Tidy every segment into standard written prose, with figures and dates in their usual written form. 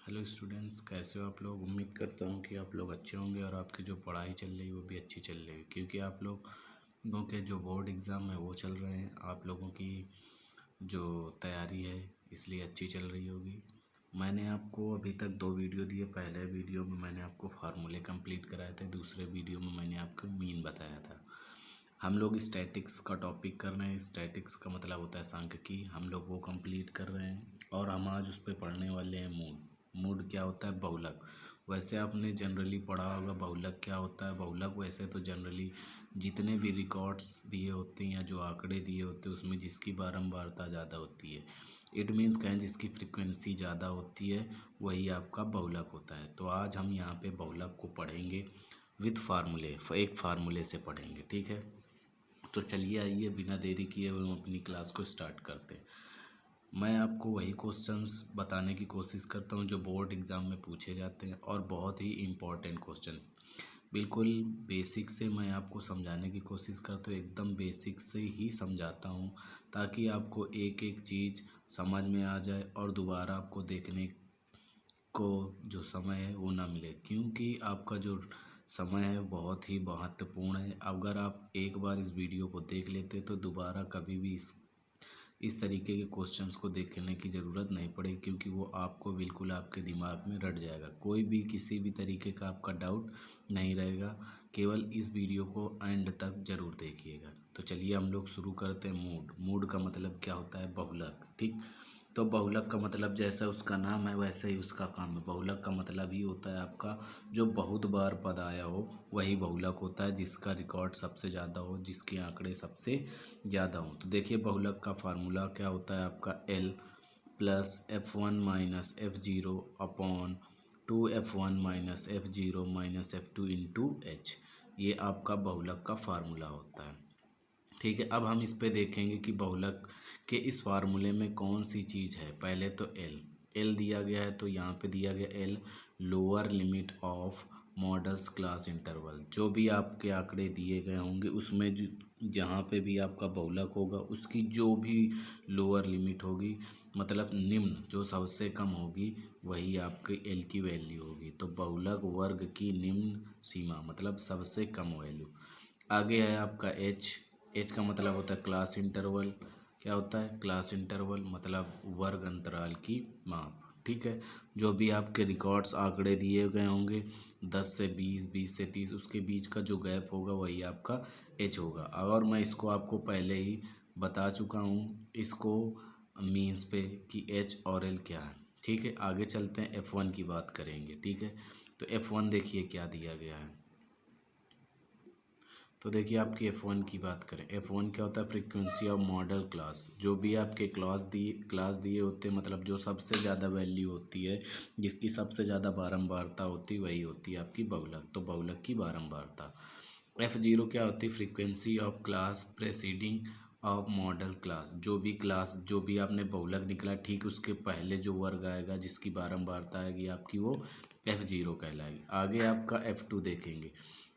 Hello students, कैसे हो आप लोग। उम्मीद करता हूँ कि आप लोग अच्छे होंगे और आपकी जो पढ़ाई चल रही है वो भी अच्छी चल रही है, क्योंकि आप लोगों के जो बोर्ड एग्ज़ाम है वो चल रहे हैं। आप लोगों की जो तैयारी है इसलिए अच्छी चल रही होगी। मैंने आपको अभी तक 2 वीडियो दिए। पहले वीडियो में मैंने आपको फार्मूले कंप्लीट कराए थे, दूसरे वीडियो में मैंने आपको मीन बताया था। हम लोग स्टैटिक्स का टॉपिक कर रहे हैं। स्टैटिक्स का मतलब होता है सांख्यिकी। हम लोग वो कंप्लीट कर रहे हैं और हम आज उस पर पढ़ने वाले हैं मूड। मूड क्या होता है? बहुलक। वैसे आपने जनरली पढ़ा होगा बहुलक क्या होता है। बहुलक वैसे तो जनरली जितने भी रिकॉर्ड्स दिए होते हैं या जो आंकड़े दिए होते हैं उसमें जिसकी बारंबारता ज़्यादा होती है, इट मीन्स कहें जिसकी फ्रिक्वेंसी ज़्यादा होती है, वही आपका बहुलक होता है। तो आज हम यहाँ पे बहुलक को पढ़ेंगे विद फार्मूले, एक फार्मूले से पढ़ेंगे, ठीक है। तो चलिए आइए बिना देरी किए हुए हम अपनी क्लास को स्टार्ट करते हैं। मैं आपको वही क्वेश्चंस बताने की कोशिश करता हूँ जो बोर्ड एग्ज़ाम में पूछे जाते हैं, और बहुत ही इम्पोर्टेंट क्वेश्चन। बिल्कुल बेसिक से मैं आपको समझाने की कोशिश करता हूँ, एकदम बेसिक से ही समझाता हूँ ताकि आपको एक एक चीज़ समझ में आ जाए और दोबारा आपको देखने को जो समय है वो ना मिले, क्योंकि आपका जो समय है बहुत ही महत्वपूर्ण है। अगर आप एक बार इस वीडियो को देख लेते तो दोबारा कभी भी इस तरीके के क्वेश्चंस को देखने की ज़रूरत नहीं पड़ेगी, क्योंकि वो आपको बिल्कुल आपके दिमाग में रट जाएगा। कोई भी किसी भी तरीके का आपका डाउट नहीं रहेगा। केवल इस वीडियो को एंड तक ज़रूर देखिएगा। तो चलिए हम लोग शुरू करते हैं। मूड। मूड का मतलब क्या होता है? बहुलक, ठीक। तो बहुलक का मतलब जैसा उसका नाम है वैसे ही उसका काम है। बहुलक का मतलब ही होता है आपका जो बहुत बार पद आया हो वही बहुलक होता है, जिसका रिकॉर्ड सबसे ज़्यादा हो, जिसके आंकड़े सबसे ज़्यादा हो। तो देखिए बहुलक का फार्मूला क्या होता है आपका L plus F1 minus F0 upon 2F1 minus F0 minus F2 into H। ये आपका बहुलक का फार्मूला होता है, ठीक है। अब हम इस पे देखेंगे कि बहुलक के इस फार्मूले में कौन सी चीज़ है। पहले तो एल दिया गया है, तो यहाँ पे दिया गया L lower limit of models class interval. जो भी आपके आंकड़े दिए गए होंगे उसमें जो जहाँ पे भी आपका बहुलक होगा उसकी जो भी लोअर लिमिट होगी, मतलब निम्न जो सबसे कम होगी, वही आपके एल की वैल्यू होगी। तो बहुलक वर्ग की निम्न सीमा मतलब सबसे कम वैल्यू। आगे है आपका एच का मतलब होता है क्लास इंटरवल। क्या होता है? क्लास इंटरवल मतलब वर्ग अंतराल की माप, ठीक है। जो भी आपके रिकॉर्ड्स आंकड़े दिए गए होंगे 10 से 20, 20 से 30, उसके बीच का जो गैप होगा वही आपका एच होगा। और मैं इसको आपको पहले ही बता चुका हूँ इसको मीन्स पे कि एच और एल क्या है, ठीक है। आगे चलते हैं, F1 की बात करेंगे, ठीक है। तो F1 देखिए क्या दिया गया है। तो देखिए आपकी F1 की बात करें, F1 क्या होता है? Frequency of modal class. जो भी आपके क्लास दिए होते हैं, मतलब जो सबसे ज़्यादा वैल्यू होती है, जिसकी सबसे ज़्यादा बारंबारता होती है, वही होती है आपकी बहुलक। तो बहुलक की बारंबारता। F0 क्या होती है? Frequency of class preceding of modal class. जो भी आपने बहुलक निकला, ठीक उसके पहले जो वर्ग आएगा जिसकी बारंबारता आएगी आपकी, वो F0 कहलाएगी। आगे आपका F2 देखेंगे।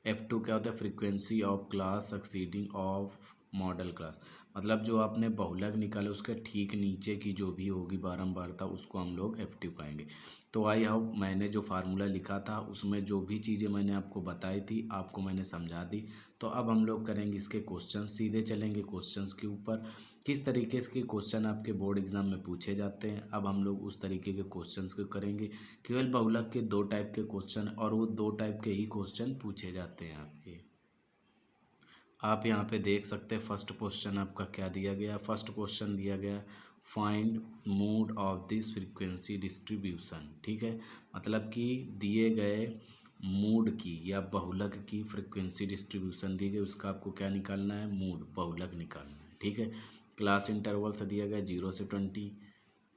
F2 क्या होता है? Frequency of class succeeding of modal class. मतलब जो आपने बहुलक निकाले उसके ठीक नीचे की जो भी होगी बारंबारता, उसको हम लोग F2 कहेंगे। तो आई होप मैंने जो फार्मूला लिखा था उसमें जो भी चीज़ें मैंने आपको बताई थी आपको मैंने समझा दी। तो अब हम लोग करेंगे इसके क्वेश्चन, सीधे चलेंगे क्वेश्चंस के ऊपर। किस तरीके से क्वेश्चन आपके बोर्ड एग्जाम में पूछे जाते हैं, अब हम लोग उस तरीके के क्वेश्चंस को करेंगे। केवल बहुलक के 2 टाइप के क्वेश्चन, और वो 2 टाइप के ही क्वेश्चन पूछे जाते हैं आपके। आप यहाँ पे देख सकते हैं फर्स्ट क्वेश्चन आपका क्या दिया गया। फर्स्ट क्वेश्चन दिया गया find mode of this frequency distribution, ठीक है। मतलब कि दिए गए मोड की या बहुलक की फ्रीक्वेंसी डिस्ट्रीब्यूशन दी गई, उसका आपको क्या निकालना है? मोड, बहुलक निकालना है, ठीक है। क्लास इंटरवल से दिया गया 0 से 20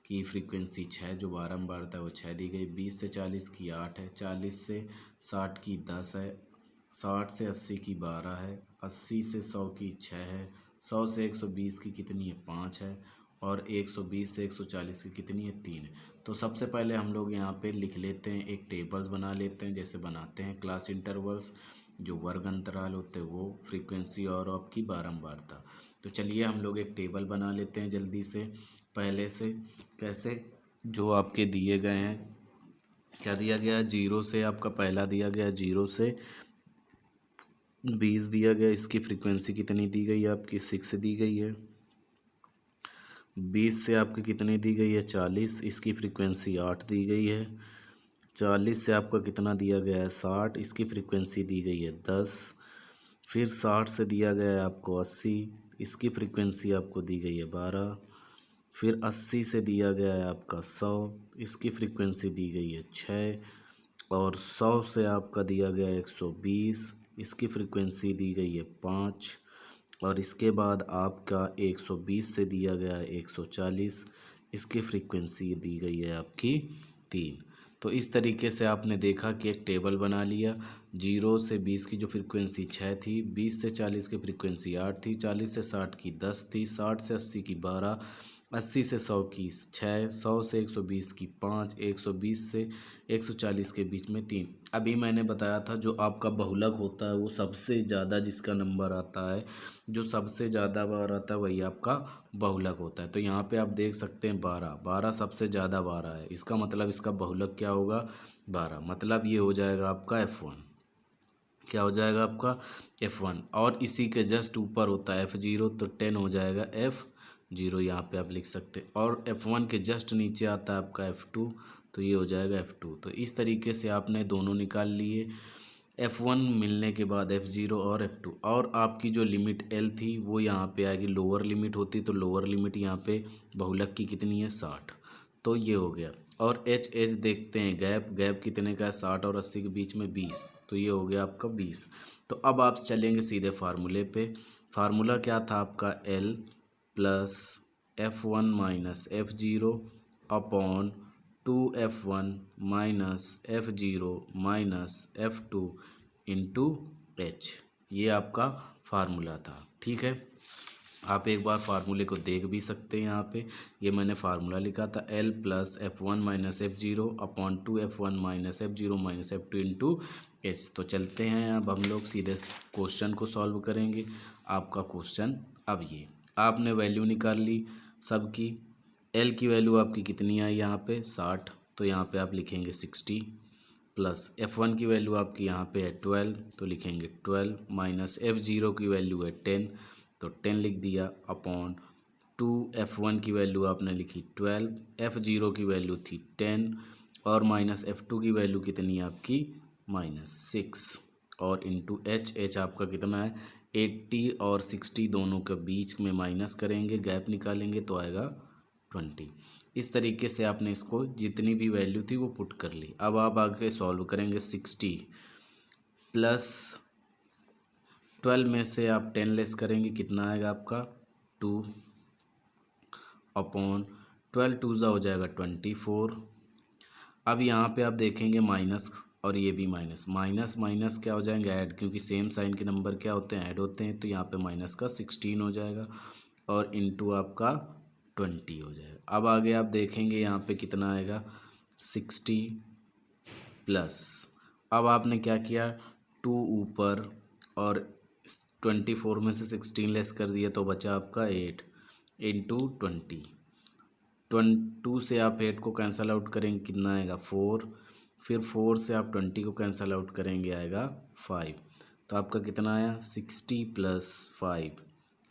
की फ्रीक्वेंसी 6, जो बारंबारता है वो 6 दी गई। 20 से 40 की 8 है, 40 से 60 की 10 है, 60 से 80 की 12 है, 80 से 100 की 6 है, 100 से 120 की कितनी है? 5 है, और 120 से 140 की कितनी है? 3 है। तो सबसे पहले हम लोग यहाँ पे लिख लेते हैं, एक टेबल्स बना लेते हैं, जैसे बनाते हैं क्लास इंटरवल्स, जो वर्ग अंतराल होते हैं वो, फ्रीक्वेंसी और आपकी बारंबारता। तो चलिए हम लोग एक टेबल बना लेते हैं जल्दी से, पहले से। कैसे? जो आपके दिए गए हैं क्या दिया गया है, 0 से आपका पहला दिया गया 0 से 20 दिया गया, इसकी फ्रीक्वेंसी कितनी दी गई है आपकी 6 दी गई है। 20 से आपकी कितनी दी गई है 40, इसकी फ्रीक्वेंसी 8 दी गई है। 40 से आपका कितना दिया गया है 60, इसकी फ्रीक्वेंसी दी गई है 10। फिर 60 से दिया गया है आपको 80, इसकी फ्रीक्वेंसी आपको दी गई है 12। फिर 80 से दिया गया है आपका 100, इसकी फ्रीक्वेंसी दी गई है 6। और 100 से आपका दिया गया है 120, इसकी फ्रीक्वेंसी दी गई है 5। और इसके बाद आपका 120 से दिया गया है 140, इसकी फ्रीक्वेंसी दी गई है आपकी 3। तो इस तरीके से आपने देखा कि एक टेबल बना लिया। 0 से 20 की जो फ्रीक्वेंसी 6 थी, 20 से 40 की फ्रीक्वेंसी 8 थी, 40 से 60 की 10 थी, 60 से 80 की 12, 80 से 100 की 6, 100 से 120 की 5, 120 से 140 के बीच में 3। अभी मैंने बताया था जो आपका बहुलक होता है वो सबसे ज़्यादा जिसका नंबर आता है, जो सबसे ज़्यादा बार आता है वही आपका बहुलक होता है। तो यहाँ पे आप देख सकते हैं 12, 12 सबसे ज़्यादा 12 है, इसका मतलब इसका बहुलक क्या होगा 12, मतलब ये हो जाएगा आपका F1। क्या हो जाएगा आपका F1। और इसी के जस्ट ऊपर होता है F0, तो 10 हो जाएगा F0, यहाँ पे आप लिख सकते हैं। और F1 के जस्ट नीचे आता है आपका F2, तो ये हो जाएगा F2। तो इस तरीके से आपने दोनों निकाल लिए। F1 मिलने के बाद F0 और F2। और आपकी जो लिमिट L थी वो यहाँ पे आएगी, लोअर लिमिट होती तो लोअर लिमिट यहाँ पे बहुलक की कितनी है 60, तो ये हो गया। और एच देखते हैं, गैप गैप कितने का है 60 और 80 के बीच में 20, तो ये हो गया आपका 20। तो अब आप चलेंगे सीधे फार्मूले पे। फार्मूला क्या था आपका L plus F1 minus F0 upon 2F1 minus F0 minus F2 into H, ये आपका फार्मूला था। ठीक है, आप एक बार फार्मूले को देख भी सकते हैं। यहाँ पे ये मैंने फार्मूला लिखा था L plus F1 minus F0 upon 2F1 minus F0 minus F2 into H। तो चलते हैं अब हम लोग सीधे क्वेश्चन को सॉल्व करेंगे। आपका क्वेश्चन अब ये आपने वैल्यू निकाल ली सबकी। L की वैल्यू आपकी कितनी आई यहाँ पे 60, तो यहाँ पे आप लिखेंगे 60 प्लस F1 की वैल्यू आपकी यहाँ पे है 12, तो लिखेंगे 12 माइनस F0 की वैल्यू है 10, तो 10 लिख दिया अपॉन 2F1 की वैल्यू आपने लिखी 12, F0 की वैल्यू थी 10 और माइनस F2 की वैल्यू कितनी है आपकी -6 और इंटू H आपका कितना है 80 और 60 दोनों के बीच में माइनस करेंगे, गैप निकालेंगे तो आएगा 20। इस तरीके से आपने इसको जितनी भी वैल्यू थी वो पुट कर ली। अब आप आगे सॉल्व करेंगे 60 प्लस 12 में से आप 10 लेस करेंगे, कितना आएगा आपका 2 अपॉन 12 2 हो जाएगा 24। अब यहाँ पे आप देखेंगे माइनस और ये भी माइनस, माइनस माइनस क्या हो जाएंगे ऐड, क्योंकि सेम साइन के नंबर क्या होते हैं ऐड होते हैं, तो यहाँ पे माइनस का 16 हो जाएगा और इंटू आपका 20 हो जाएगा। अब आगे आप देखेंगे यहाँ पे कितना आएगा 60 प्लस, अब आपने क्या किया 2 ऊपर और 24 में से 16 लेस कर दिया तो बचा आपका 8 इंटू 2 से आप 8 को कैंसल आउट करेंगे, कितना आएगा 4, फिर 4 से आप 20 को कैंसल आउट करेंगे आएगा 5, तो आपका कितना आया 60 प्लस 5,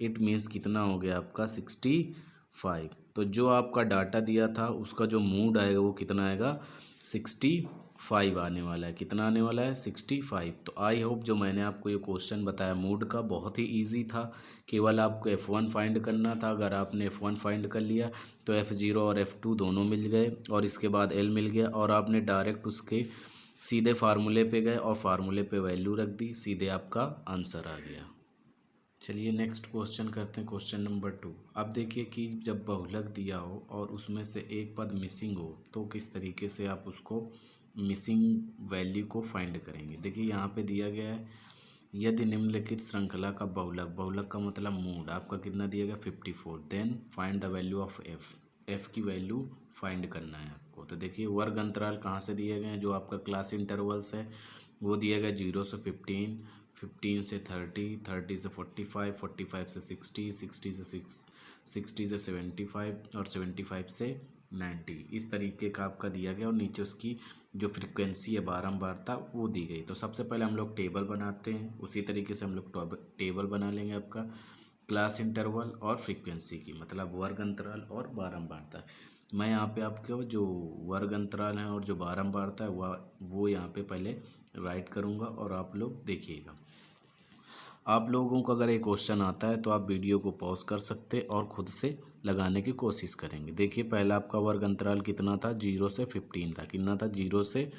इट मीन्स कितना हो गया आपका 65। तो जो आपका डाटा दिया था उसका जो मूड आएगा वो कितना आएगा 65 आने वाला है, कितना आने वाला है 65। तो आई होप जो मैंने आपको ये क्वेश्चन बताया मूड का बहुत ही इजी था, केवल आपको F1 फाइंड करना था। अगर आपने F1 फाइंड कर लिया तो F0 और F2 दोनों मिल गए और इसके बाद L मिल गया और आपने डायरेक्ट उसके सीधे फार्मूले पे गए और फार्मूले पे वैल्यू रख दी, सीधे आपका आंसर आ गया। चलिए नेक्स्ट क्वेश्चन करते हैं, क्वेश्चन नंबर 2। अब देखिए कि जब बहुलक दिया हो और उसमें से एक पद मिसिंग हो तो किस तरीके से आप उसको मिसिंग वैल्यू को फाइंड करेंगे। देखिए यहाँ पे दिया गया है यदि निम्नलिखित श्रृंखला का बहुलक, बहुलक का मतलब मूड आपका कितना दिया गया 54, then find the value of F की वैल्यू फाइंड करना है आपको। तो देखिए वर्ग अंतराल कहाँ से दिए गए हैं, जो आपका क्लास इंटरवल्स है वो दिया गया 0 से 15, 15 से 30, 30 से 45, 45 से 60, 60 से 75 और 75 से 90, इस तरीके का आपका दिया गया और नीचे उसकी जो फ्रीक्वेंसी है बारंबारता वो दी गई। तो सबसे पहले हम लोग टेबल बनाते हैं, उसी तरीके से हम लोग टेबल बना लेंगे आपका क्लास इंटरवल और फ्रीक्वेंसी की, मतलब वर्ग अंतराल और बारंबारता। मैं यहाँ पे आपको जो वर्ग अंतराल है और जो बारंबारता है वो यहाँ पे पहले राइट करूँगा और आप लोग देखिएगा। आप लोगों को अगर एक क्वेश्चन आता है तो आप वीडियो को पॉज कर सकते और खुद से लगाने की कोशिश करेंगे। देखिए पहला आपका वर्ग अंतराल कितना था, 0 से 15 था। कितना था, 0 से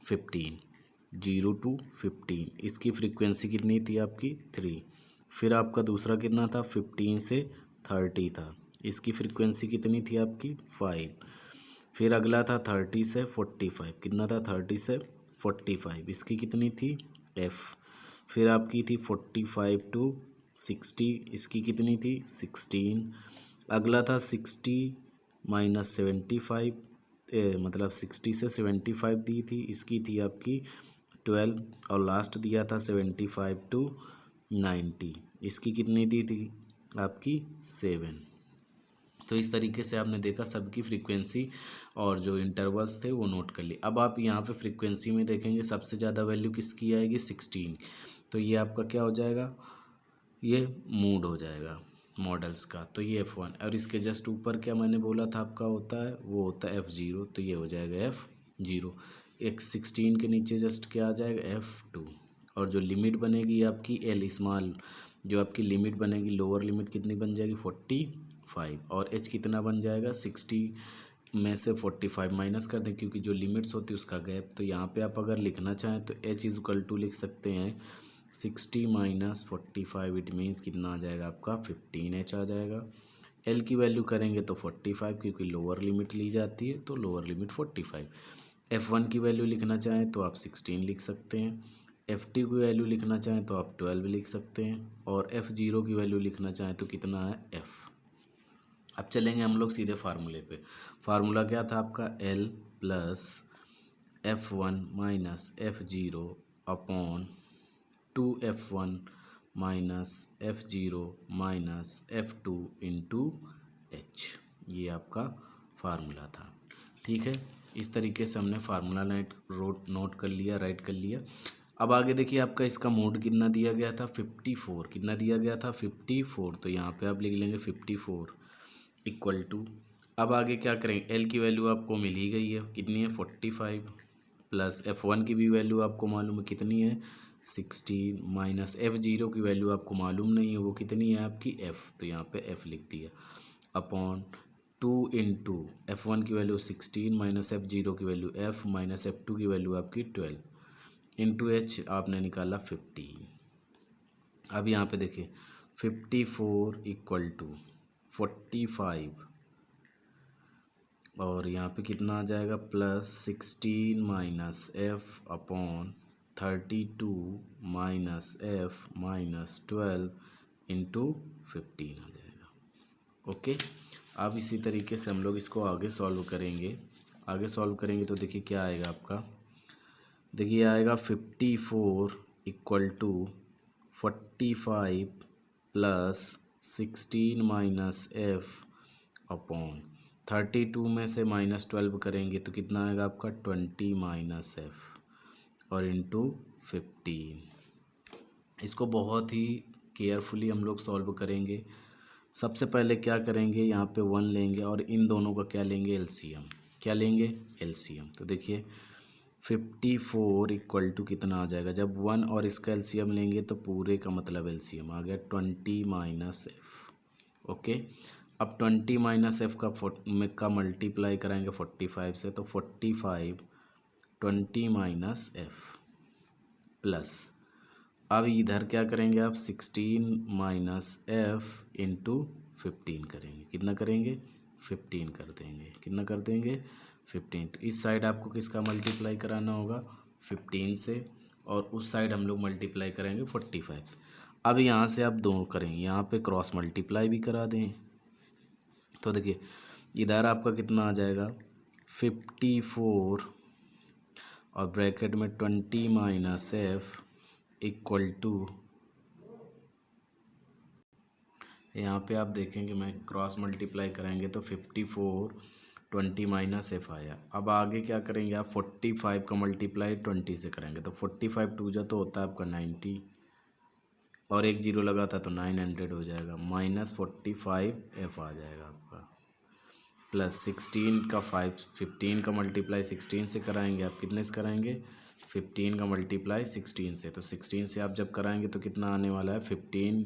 15, 0 to 15। इसकी फ्रीक्वेंसी कितनी थी आपकी, 3। फिर आपका दूसरा कितना था, 15 से 30 था। इसकी फ्रीक्वेंसी कितनी थी आपकी, 5। फिर अगला था 30 से 45। कितना था, 30 से 45। इसकी कितनी थी, एफ। फिर आपकी थी 45 to 60। इसकी कितनी थी, 16। अगला था 60 - 75, मतलब 60 से 75 दी थी। इसकी थी आपकी 12। और लास्ट दिया था 75 to 90। इसकी कितनी दी थी आपकी, 7। तो इस तरीके से आपने देखा सबकी फ्रीक्वेंसी और जो इंटरवल्स थे वो नोट कर लिए। अब आप यहाँ पे फ्रीक्वेंसी में देखेंगे सबसे ज़्यादा वैल्यू किसकी आएगी, 16। तो ये आपका क्या हो जाएगा, ये मूड हो जाएगा मॉडल्स का। तो ये F1 और इसके जस्ट ऊपर क्या मैंने बोला था आपका होता है, वो होता है F0। तो ये हो जाएगा F0। एक 16 के नीचे जस्ट क्या आ जाएगा, F2। और जो लिमिट बनेगी आपकी L स्मॉल, जो आपकी लिमिट बनेगी लोअर लिमिट कितनी बन जाएगी, 45। और H कितना बन जाएगा, 60 में से 45 माइनस कर दें क्योंकि जो लिमिट्स होती है उसका गैप। तो यहाँ पे आप अगर लिखना चाहें तो H = लिख सकते हैं 60 - 45। इट मीन्स कितना आ जाएगा आपका, 15H आ जाएगा। एल की वैल्यू करेंगे तो 45 क्योंकि लोअर लिमिट ली जाती है, तो लोअर लिमिट 45। F1 की वैल्यू लिखना चाहें तो आप 16 लिख सकते हैं। F2 की वैल्यू लिखना चाहें तो आप 12 लिख सकते हैं। और F0 की वैल्यू लिखना चाहें तो कितना है, F। अब चलेंगे हम लोग सीधे फार्मूले पे। फार्मूला क्या था आपका, L + F1 - F0 upon 2F1 - F0 - F2 into H। ये आपका फार्मूला था, ठीक है। इस तरीके से हमने फार्मूला नोट कर लिया, राइट कर लिया। अब आगे देखिए आपका इसका मोड कितना दिया गया था, 54। कितना दिया गया था, 54। तो यहाँ पे आप लिख लेंगे 54 = अब आगे क्या करेंगे, एल की वैल्यू आपको मिल ही गई है, कितनी है, 45। प्लस F1 की भी वैल्यू आपको मालूम है कितनी है, 16 माइनस F0 की वैल्यू आपको मालूम नहीं है, वो कितनी है आपकी, F। तो यहाँ पे F लिख दिया अपॉन 2 इंटू F1 की वैल्यू 16 माइनस F0 की वैल्यू F माइनस F2 की वैल्यू आपकी 12 इंटू H आपने निकाला 50। अब यहाँ पे देखिए 54 = 45 और यहाँ पे कितना आ जाएगा, plus 16 minus F upon 32 minus F minus 12 into 15 आ जाएगा। ओके, अब इसी तरीके से हम लोग इसको आगे सॉल्व करेंगे। आगे सॉल्व करेंगे तो देखिए क्या आएगा आपका, देखिए आएगा 54 = 45 प्लस 16 माइनस F अपॉन 32 में से -12 करेंगे तो कितना आएगा आपका, 20 माइनस F और इंटू 15। इसको बहुत ही केयरफुली हम लोग सॉल्व करेंगे। सबसे पहले क्या करेंगे, यहाँ पे 1 लेंगे और इन दोनों का क्या लेंगे, एलसीएम। क्या लेंगे, एलसीएम। तो देखिए 54 = कितना आ जाएगा, जब 1 और इसका एलसीएम लेंगे तो पूरे का मतलब एलसीएम आ गया 20 माइनस F। ओके, अब 20 माइनस F का मल्टीप्लाई कराएंगे 45 से, तो 45 20 माइनस F प्लस, अब इधर क्या करेंगे आप, 16 माइनस F इंटू 15 करेंगे। कितना करेंगे, 15 कर देंगे। कितना कर देंगे, 15। तो इस साइड आपको किसका मल्टीप्लाई कराना होगा, 15 से, और उस साइड हम लोग मल्टीप्लाई करेंगे 45 से। अब यहाँ से आप दो करेंगे, यहाँ पे क्रॉस मल्टीप्लाई भी करा दें। तो देखिए इधर आपका कितना आ जाएगा, 54 और ब्रैकेट में 20 माइनस F इक्वल टू, यहाँ पे आप देखेंगे मैं क्रॉस मल्टीप्लाई कराएंगे तो 54 20 माइनस एफ आया। अब आगे क्या करेंगे आप, 45 का मल्टीप्लाई 20 से करेंगे तो 45 टू जा तो होता है आपका 90 और एक जीरो लगा था तो 900 हो जाएगा, माइनस 45 एफ आ जाएगा आपका, प्लस 15 का मल्टीप्लाई 16 से कराएंगे आप, कितने से कराएंगे 15 का मल्टीप्लाई 16 से, तो 16 से आप जब कराएंगे तो कितना आने वाला है 15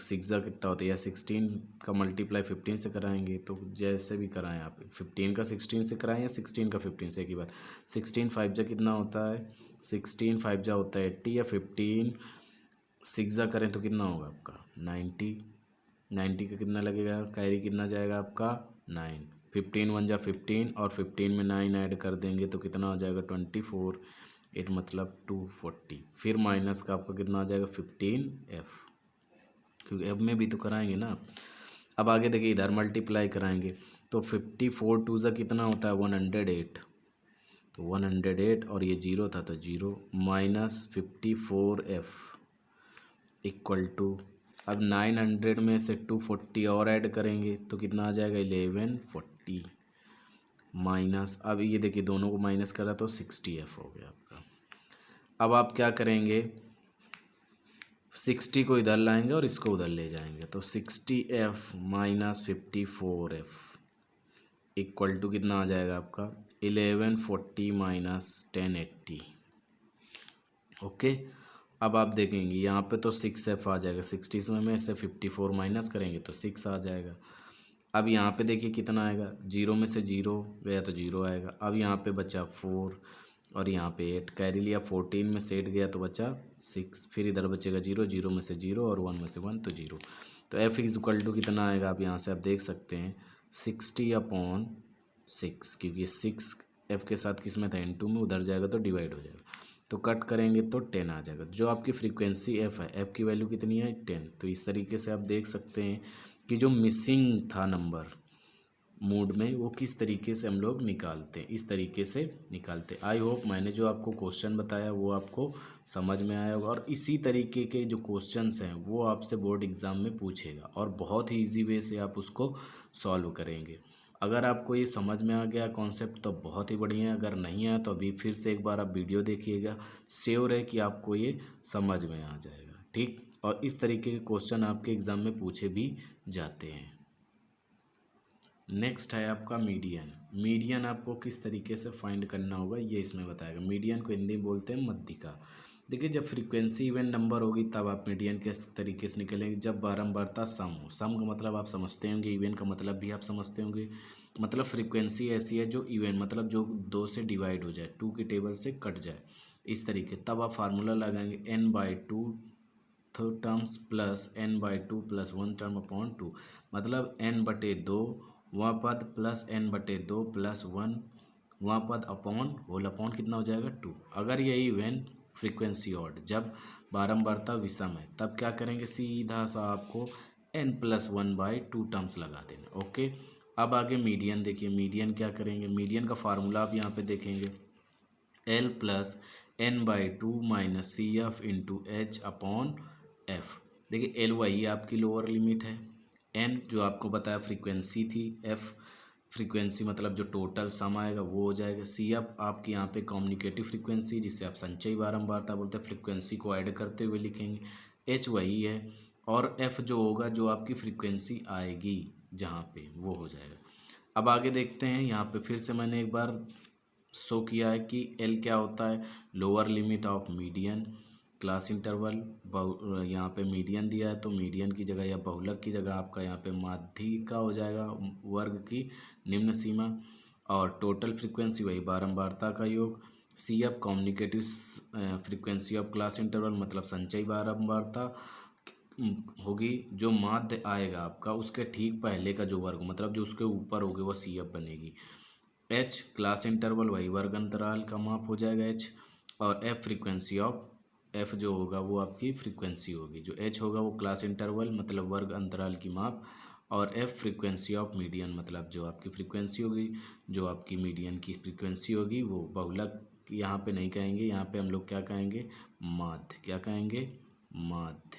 6 कितना होता है, या 16 का मल्टीप्लाई 15 से कराएंगे तो जैसे भी कराएं आप, 15 का 16 से कराएं या 16 का 15 से, एक ही बात। 16 5 जा कितना होता है, 16 5 जा होता है 80, या 15 6 जा करें तो कितना होगा आपका 90 का कितना लगेगा, कैरी कितना जाएगा आपका 9, 15 1 जा 15 और 15 में 9 ऐड कर देंगे तो कितना हो जाएगा 24, इट मतलब 240, फिर माइनस का आपका कितना आ जाएगा 15f, क्योंकि अब में भी तो कराएंगे ना। अब आगे देखिए इधर मल्टीप्लाई कराएंगे तो 54 टू ज़ा कितना होता है 108, तो 108 और ये जीरो था तो zero, minus 54f equal to, अब 900 में से 240 और ऐड करेंगे तो कितना आ जाएगा 1140, माइनस, अब ये देखिए दोनों को माइनस करा तो 60f हो गया आपका। अब आप क्या करेंगे 60 को इधर लाएंगे और इसको उधर ले जाएंगे तो 60f minus 54f equal to कितना आ जाएगा आपका 1140 माइनस 1080। ओके, अब आप देखेंगे यहाँ पे तो 6f आ जाएगा, 60 में से 54 माइनस करेंगे तो 6 आ जाएगा। अब यहाँ पे देखिए कितना आएगा, जीरो में से जीरो गया तो जीरो आएगा। अब यहाँ पे बचा 4 और यहाँ पे 8, कैरी लिया 14 में से 8 गया तो बचा 6, फिर इधर बचेगा जीरो, जीरो में से जीरो और 1 में से 1 तो जीरो। तो f इज इक्वल टू कितना आएगा, आप यहाँ से आप देख सकते हैं 60/6, क्योंकि 6 f के साथ किस में था n2 में, उधर जाएगा तो डिवाइड हो जाएगा, तो कट करेंगे तो 10 आ जाएगा। जो आपकी फ्रीक्वेंसी f है, f की वैल्यू कितनी है 10। तो इस तरीके से आप देख सकते हैं कि जो मिसिंग था नंबर मूड में वो किस तरीके से हम लोग निकालते हैं, इस तरीके से निकालते हैं। आई होप मैंने जो आपको क्वेश्चन बताया वो आपको समझ में आया होगा, और इसी तरीके के जो क्वेश्चंस हैं वो आपसे बोर्ड एग्ज़ाम में पूछेगा और बहुत ही इजी वे से आप उसको सॉल्व करेंगे। अगर आपको ये समझ में आ गया कॉन्सेप्ट तो बहुत ही बढ़िया है, अगर नहीं आया तो अभी फिर से एक बार आप वीडियो देखिएगा, श्योर है कि आपको ये समझ में आ जाएगा। ठीक, और इस तरीके के क्वेश्चन आपके एग्ज़ाम में पूछे भी जाते हैं। नेक्स्ट है आपका मीडियन। मीडियन आपको किस तरीके से फाइंड करना होगा ये इसमें बताएगा। मीडियन को हिंदी में बोलते हैं मध्यिका। देखिए जब फ्रीक्वेंसी इवन नंबर होगी तब आप मीडियन किस तरीके से निकलेंगे, जब बारंबारता सम हो। सम का मतलब आप समझते होंगे, इवन का मतलब भी आप समझते होंगे। मतलब फ्रीक्वेंसी ऐसी है जो इवन मतलब जो 2 से डिवाइड हो जाए, 2 की टेबल से कट जाए, इस तरीके। तब आप फार्मूला लगाएंगे n/2 terms plus n/2 plus 1 term upon 2, मतलब n/2 वहाँ पद प्लस n/2 प्लस 1 वहाँ पद अपॉन होल अपॉन कितना हो जाएगा 2। अगर यही इवन फ्रीक्वेंसी ऑड जब बारंबारता विषम है तब क्या करेंगे, सीधा सा आपको n+1/2 टर्म्स लगा देना। ओके, अब आगे मीडियन देखिए। मीडियन क्या करेंगे, मीडियन का फार्मूला आप यहाँ पे देखेंगे L + n/2 - CF × H/f। देखिए L वही आपकी लोअर लिमिट है, n जो आपको बताया फ्रीक्वेंसी थी, f फ्रीक्वेंसी मतलब जो टोटल सम आएगा वो हो जाएगा, CF आपकी यहाँ पे कम्युनिकेटिव फ्रीक्वेंसी जिसे आप संचयी बारंबारता बोलते हैं, फ्रीक्वेंसी को ऐड करते हुए लिखेंगे। H वही है और f जो होगा जो आपकी फ्रीक्वेंसी आएगी जहाँ पे वो हो जाएगा। अब आगे देखते हैं, यहाँ पे फिर से मैंने एक बार शो किया है कि L क्या होता है, lower limit of median class interval. यहाँ पे मीडियन दिया है तो मीडियन की जगह या बहुलक की जगह आपका यहाँ पे माध्यिका हो जाएगा, वर्ग की निम्न सीमा। और टोटल फ्रीक्वेंसी वही बारंबारता का योग। CF communicative frequency of class interval मतलब संचयी बारंबारता होगी। जो माध्य आएगा आपका उसके ठीक पहले का जो वर्ग मतलब जो उसके ऊपर होगी वो CF बनेगी। H क्लास इंटरवल वही वर्ग अंतराल का माप हो जाएगा H। और F फ्रीक्वेंसी ऑफ F जो होगा वो आपकी फ्रीक्वेंसी होगी। जो H होगा वो क्लास इंटरवल मतलब वर्ग अंतराल की माप, और F फ्रीक्वेंसी ऑफ मीडियन मतलब जो आपकी फ्रीक्वेंसी होगी, जो आपकी मीडियन की फ्रीक्वेंसी होगी वो बहुलक यहाँ पे नहीं कहेंगे, यहाँ पे हम लोग क्या कहेंगे, माध्य। क्या कहेंगे, माध्य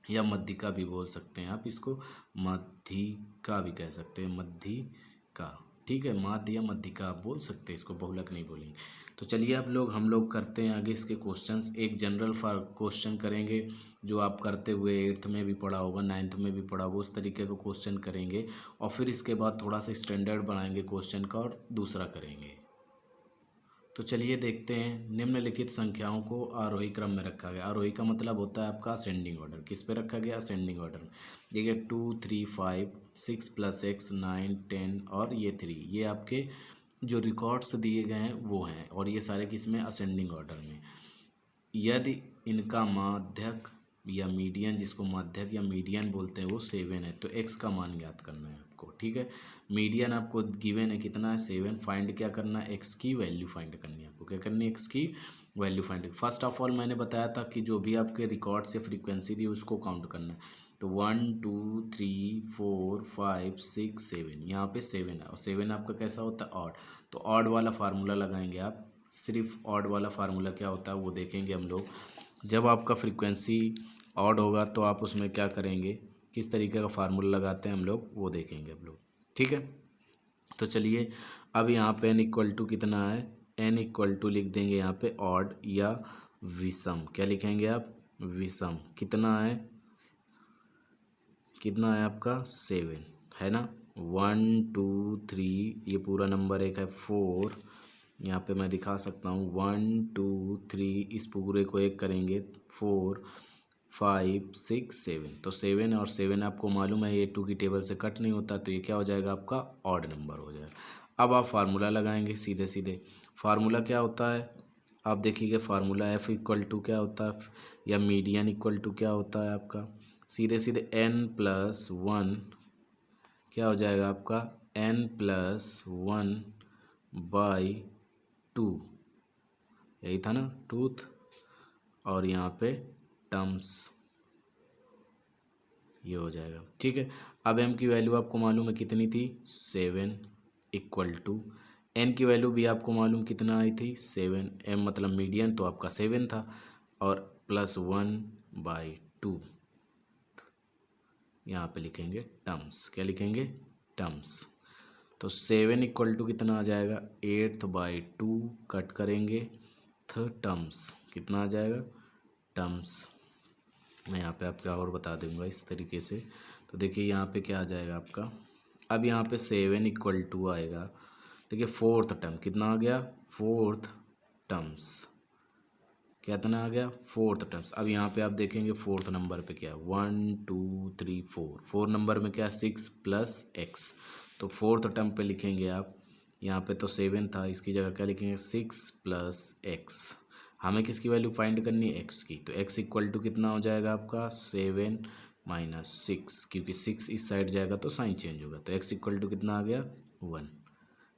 या मध्यिका भी बोल सकते हैं आप इसको, माध्यिका। मध्यिका भी कह सकते हैं, मध्यिका, ठीक है, माध्य या मध्यिका आप बोल सकते हैं, इसको बहुलक नहीं बोलेंगे। तो चलिए अब हम लोग करते हैं आगे इसके क्वेश्चंस। एक जनरल फॉर क्वेश्चन करेंगे जो आप करते हुए 8th में भी पढ़ा होगा, 9th में भी पढ़ा होगा, उस तरीके का क्वेश्चन करेंगे और फिर इसके बाद थोड़ा सा स्टैंडर्ड बनाएंगे क्वेश्चन का और दूसरा करेंगे। तो चलिए देखते हैं। निम्नलिखित संख्याओं को आरोही क्रम में रखा गया। आरोही का मतलब होता है आपका असेंडिंग ऑर्डर। किस पे रखा गया? असेंडिंग ऑर्डर में। देखिए 2 3 5 6 + x 9 10 और ये 3, ये आपके जो रिकॉर्ड्स दिए गए हैं वो हैं, और ये सारे किस में? असेंडिंग ऑर्डर में। यदि इनका माध्यक या मीडियन, जिसको माध्यक या मीडियन बोलते हैं, वो 7 है, तो x का मान ज्ञात करना है आपको, ठीक है। मीडियन आपको गिवन है कितना है? 7। फाइंड क्या करना है? x की वैल्यू फाइंड करनी है आपको। क्या करनी है? x की value find. First of all मैंने बताया था कि जो भी आपके रिकॉर्ड से फ्रीक्वेंसी दी उसको काउंट करना है। तो 1 2 3 4 5 6 7, यहाँ पे 7 है, और 7 आपका कैसा होता है? ऑड। तो ऑड वाला फार्मूला लगाएंगे आप। सिर्फ ऑड वाला फार्मूला क्या होता है वो देखेंगे हम लोग। जब आपका फ्रीक्वेंसी ऑड होगा तो आप उसमें क्या करेंगे, किस तरीके का फार्मूला लगाते हैं हम लोग वो देखेंगे हम लोग, ठीक है। तो चलिए अब यहाँ पे n = कितना है? n = लिख देंगे यहाँ पे ऑड या विषम। क्या लिखेंगे आप? विषम। कितना है? कितना है आपका? 7 है ना। 1 2 3, ये पूरा नंबर एक है 4, यहाँ पे मैं दिखा सकता हूँ 1 2 3, इस पूरे को एक करेंगे 4 5 6 7, तो 7 और 7 आपको मालूम है ये 2 की टेबल से कट नहीं होता, तो ये क्या हो जाएगा? आपका ऑड नंबर हो जाएगा। अब आप फार्मूला लगाएंगे सीधे सीधे। फार्मूला क्या होता है? आप देखिएगा फार्मूला f = क्या होता है, या मीडियन = क्या होता है आपका? सीधे सीधे n+1 क्या हो जाएगा आपका? n+1/2, यही था ना, टूथ, और यहाँ पे टर्म्स, ये हो जाएगा, ठीक है। अब m की वैल्यू आपको मालूम है कितनी थी? 7 = n की वैल्यू भी आपको मालूम कितना आई थी? 7। m मतलब मीडियन, तो आपका 7 था, और +1/2 यहाँ पे लिखेंगे टर्म्स। क्या लिखेंगे? टर्म्स। तो 7 = कितना आ जाएगा? 8/2 कट करेंगे टर्म्स, कितना आ जाएगा? टर्म्स। मैं यहाँ पे आपका और बता दूंगा इस तरीके से। तो देखिए यहाँ पे क्या आ जाएगा आपका, अब यहाँ पे 7 = आएगा। देखिए 4th टर्म कितना आ गया? 4th terms. कितना आ गया? 4th terms. अब यहाँ पे आप देखेंगे 4th नंबर पे क्या है? 1 2 3 4, 4 नंबर में क्या? 6 + x, तो 4th टर्म पे लिखेंगे आप। यहाँ पे तो 7 था, इसकी जगह क्या लिखेंगे? 6 + x। हमें किसकी वैल्यू फाइंड करनी है? x की। तो x = कितना हो जाएगा आपका? 7 - 6, क्योंकि 6 इस साइड जाएगा तो साइन चेंज होगा, तो x = कितना आ गया? 1।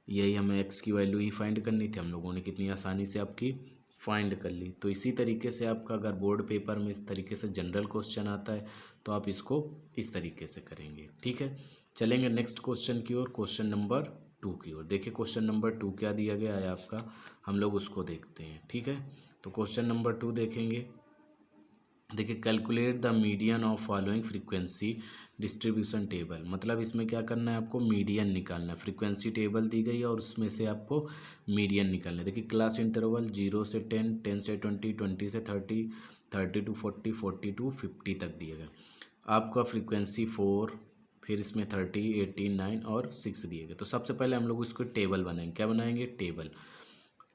यही हमें x की वैल्यू ही फाइंड करनी थी, हम लोगों ने कितनी आसानी से आपकी फाइंड कर ली। तो इसी तरीके से आपका अगर बोर्ड पेपर में इस तरीके से जनरल क्वेश्चन आता है तो आप इसको इस तरीके से करेंगे, ठीक है। चलेंगे नेक्स्ट क्वेश्चन की ओर, क्वेश्चन नंबर 2 की ओर। देखिए क्वेश्चन नंबर 2 क्या दिया गया है आपका, हम लोग उसको देखते हैं, ठीक है। तो क्वेश्चन नंबर 2 देखेंगे। देखिए calculate the median of following frequency distribution table, मतलब इसमें क्या करना है आपको? मीडियन निकालना है। फ्रीक्वेंसी टेबल दी गई है और उसमें से आपको मीडियन निकालना है। देखिए क्लास इंटरवल 0 से 10, 10 से 20, 20 से 30, 30 to 40, 40 to 50 तक दिए गए। आपका फ्रीक्वेंसी 4, फिर इसमें 30, 18, 9 और 6 दिए गए। तो सबसे पहले हम लोग इसको टेबल बनाएंगे। क्या बनाएंगे? टेबल।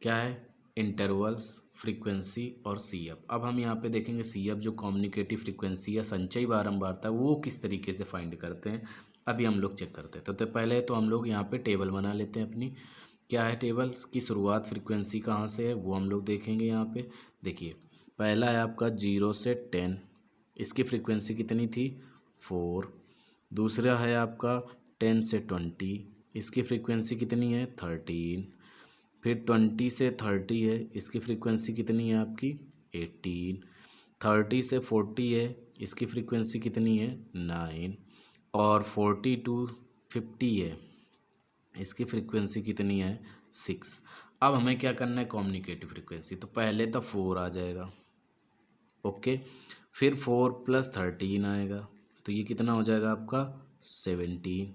क्या है? इंटरवल्स, फ्रीक्वेंसी और सी एफ। अब हम यहाँ पे देखेंगे सी एफ जो कम्युनिकेटिव फ्रीक्वेंसी या संचयी बारंबारता, वो किस तरीके से फाइंड करते हैं अभी हम लोग चेक करते हैं। तो पहले तो हम लोग यहाँ पे टेबल बना लेते हैं अपनी। क्या है टेबल की शुरुआत? फ्रीक्वेंसी कहाँ से है वो हम लोग देखेंगे यहाँ पे। देखिए पहला है आपका 0 से 10, इसकी फ्रीक्वेंसी कितनी थी? 4। दूसरा है आपका 10 से 20, इसकी फ्रीक्वेंसी कितनी है? 13। फिर 20 से 30 है, इसकी फ्रीक्वेंसी कितनी है आपकी? 18। 30 से 40 है, इसकी फ्रीक्वेंसी कितनी है? 9। और 40 to 50 है, इसकी फ्रीक्वेंसी कितनी है? 6। अब हमें क्या करना है? Communicative frequency. तो पहले तो 4 आ जाएगा, ओके। फिर 4 + 13 आएगा, तो ये कितना हो जाएगा आपका? 17।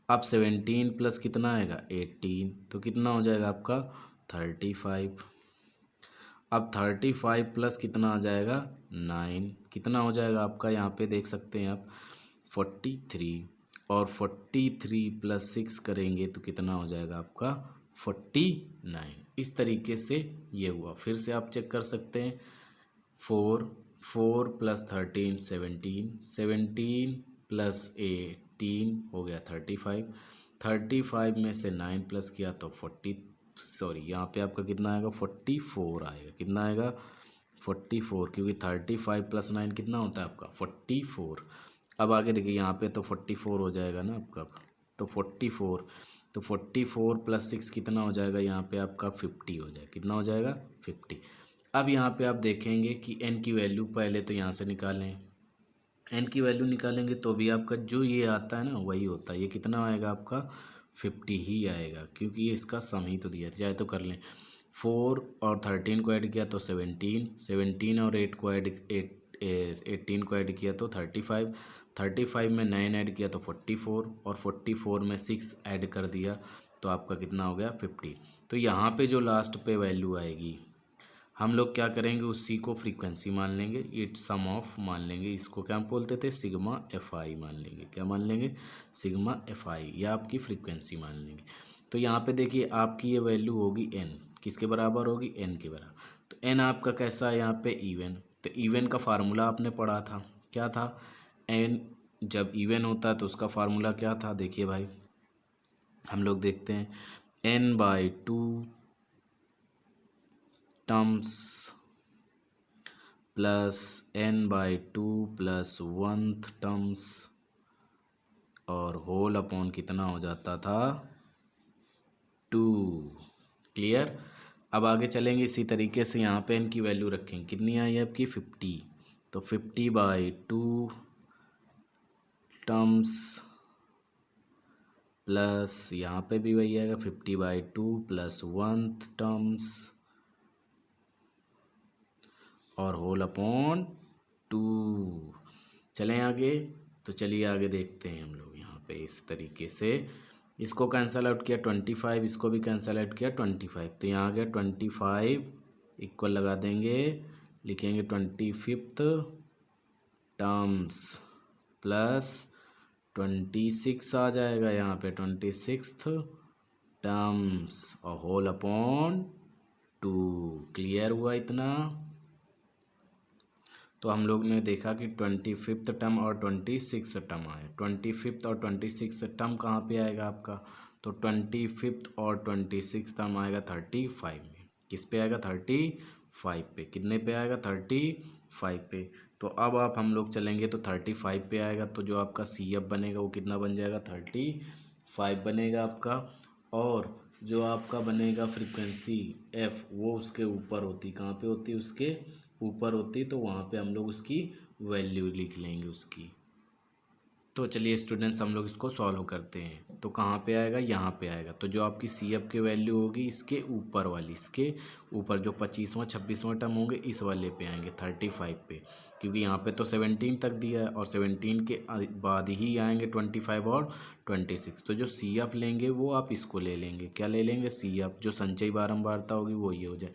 अब 17 प्लस कितना आएगा 18, तो कितना हो जाएगा आपका 35। अब 35 प्लस कितना आ जाएगा 9, कितना हो जाएगा आपका, यहाँ पे देख सकते हैं आप 43। और 43 प्लस 6 करेंगे तो कितना हो जाएगा आपका 49। इस तरीके से ये हुआ। फिर से आप चेक कर सकते हैं, 4 प्लस 13 17, 17 प्लस 18 हो गया 35। 35 में से 9 प्लस किया तो यहाँ पे आपका कितना आएगा 44 आएगा। कितना आएगा 44, क्योंकि 35 प्लस 9 कितना होता है आपका 44। अब आगे देखिए यहाँ पे तो 44 हो जाएगा ना आपका, तो 44 प्लस 6 कितना हो जाएगा यहाँ पे आपका 50 हो जाएगा। कितना हो जाएगा 50। अब यहाँ पे आप देखेंगे कि n की वैल्यू पहले तो यहाँ से निकालें, n की वैल्यू निकालेंगे तो भी आपका जो ये आता है ना वही होता है। ये कितना आएगा आपका 50 ही आएगा, क्योंकि ये इसका सम ही तो दिया है। चाहे तो कर लें, 4 और 13 को ऐड किया तो 17, 17 और 18 को ऐड किया तो 35, 35 में 9 ऐड किया तो 44, और 44 में 6 ऐड कर दिया तो आपका कितना हो गया 50। तो यहाँ पे जो लास्ट पे वैल्यू आएगी हम लोग क्या करेंगे, उसी को फ्रीक्वेंसी मान लेंगे, इट सम ऑफ मान लेंगे। इसको क्या बोलते थे, सिग्मा FI मान लेंगे। क्या मान लेंगे, सिग्मा FI, या आपकी फ्रीक्वेंसी मान लेंगे। तो यहाँ पे देखिए आपकी ये वैल्यू होगी n, किसके बराबर होगी, n के बराबर। तो n आपका कैसा है यहाँ पे इवन। तो इवन का फार्मूला आपने पढ़ा था, क्या था, n जब इवन होता है तो उसका फार्मूला क्या था, देखिए भाई हम लोग देखते हैं, n/2 terms plus n/2 plus 1th terms और होल अपॉन कितना हो जाता था 2। क्लियर। अब आगे चलेंगे इसी तरीके से, यहाँ पे n की वैल्यू रखेंगे, कितनी आई है आपकी 50। तो 50/2 टर्म्स प्लस यहाँ पे भी वही आएगा 50/2 प्लस 1th टर्म्स और होल अपॉन 2। चलें आगे, तो चलिए आगे देखते हैं हम लोग यहाँ पे इस तरीके से। इसको कैंसल आउट किया 25, इसको भी कैंसल आउट किया 25, तो यहाँ आ गया 25 इक्वल लगा देंगे, लिखेंगे 25th टर्म्स प्लस 26 आ जाएगा यहाँ पे 26th टर्म्स और होल अपॉन 2। क्लियर हुआ इतना। तो हम लोग ने देखा कि 25th टर्म और 26th टर्म आए। 25th और 26th टर्म कहाँ पे आएगा आपका, तो 25th और 26th टर्म आएगा 35 में। किस पे आएगा 35 पे, कितने पे आएगा 35 पे। तो अब आप हम लोग चलेंगे तो 35 पे आएगा, तो जो आपका CF बनेगा वो कितना बन जाएगा 35 बनेगा आपका। और जो आपका बनेगा फ्रीक्वेंसी F वो उसके ऊपर होती, कहाँ पे होती, उसके ऊपर होती, तो वहाँ पे हम लोग उसकी वैल्यू लिख लेंगे उसकी। तो चलिए स्टूडेंट्स हम लोग इसको सॉल्व करते हैं। तो कहाँ पे आएगा, यहाँ पे आएगा। तो जो आपकी CF की वैल्यू होगी इसके ऊपर वाली, इसके ऊपर जो 25वां 26वां टर्म होंगे इस वाले पे आएंगे 35 पे, क्योंकि यहाँ पे तो 17 तक दिया है और 17 के बाद ही आएंगे 25 और 26। तो जो CF लेंगे वो आप इसको ले लेंगे, क्या ले लेंगे CF, जो संचयी बारंबारता होगी वो ये हो जाए,